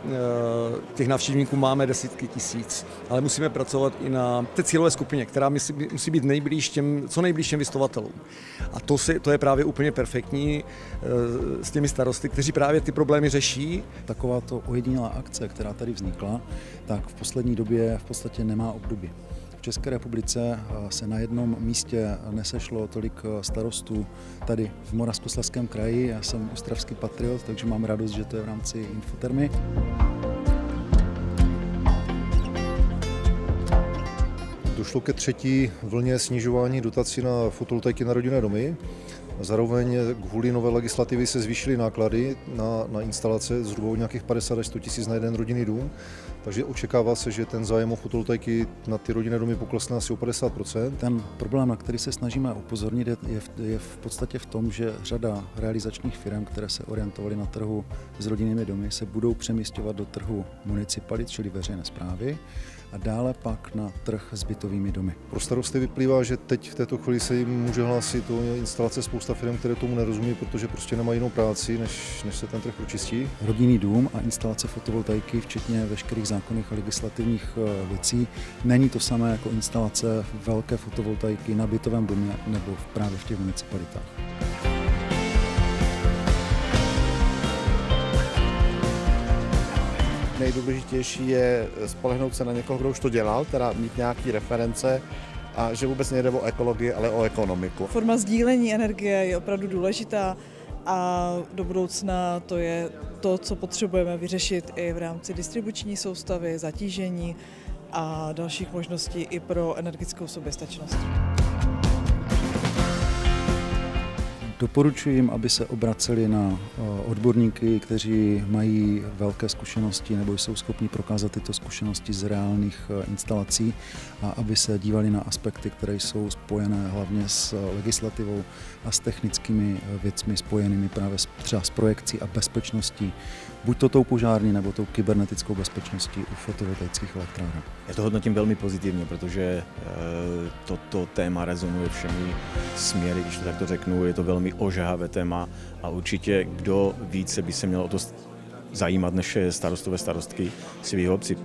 my těch návštěvníků máme desítky tisíc, ale musíme pracovat i na té cílové skupině, která musí být co nejblíž těm vystovatelům. A to je právě úplně perfektní s těmi starosty, kteří právě ty problémy řeší. Takováto ojedinělá akce, která tady vznikla, tak v poslední době v podstatě nemá obdoby. V České republice se na jednom místě nesešlo tolik starostů tady v Moravskoslezském kraji. Já jsem ostravský patriot, takže mám radost, že to je v rámci Infotermy. Došlo ke třetí vlně snižování dotací na fotovoltaiky na rodinné domy. Zároveň kvůli nové legislativy se zvýšily náklady na instalace zhruba o nějakých 50 až 100 tisíc na jeden rodinný dům. Takže očekává se, že ten zájem o fotovoltaiky na ty rodinné domy poklesne asi o 50%. Ten problém, na který se snažíme upozornit, je v podstatě v tom, že řada realizačních firm, které se orientovaly na trhu s rodinnými domy, se budou přemísťovat do trhu municipalit, čili veřejné správy, a dále pak na trh s bytovými domy. Pro starosty vyplývá, že teď v této chvíli se jim může hlásit o instalace spousta firm, které tomu nerozumí, protože prostě nemají jinou práci, než se ten trh pročistí. Rodinný dům a instalace fotovoltaiky, včetně veškerých zákonných a legislativních věcí, není to samé jako instalace velké fotovoltaiky na bytovém domě nebo právě v těch municipalitách. Nejdůležitější je spolehnout se na někoho, kdo už to dělal, teda mít nějaké reference a že vůbec nejde o ekologii, ale o ekonomiku. Forma sdílení energie je opravdu důležitá a do budoucna to je to, co potřebujeme vyřešit i v rámci distribuční soustavy, zatížení a dalších možností i pro energetickou soběstačnost. Doporučuji jim, aby se obraceli na odborníky, kteří mají velké zkušenosti nebo jsou schopni prokázat tyto zkušenosti z reálných instalací a aby se dívali na aspekty, které jsou spojené hlavně s legislativou a s technickými věcmi spojenými právě třeba s projekcí a bezpečností, buď to tou požární nebo tou kybernetickou bezpečností u fotovoltaických elektráren. Já to hodnotím velmi pozitivně, protože toto téma rezonuje všemi směry, když to takto řeknu, je to velmi ožahavé téma a určitě kdo více by se měl o to zajímat než starostové, starostky svých obcí.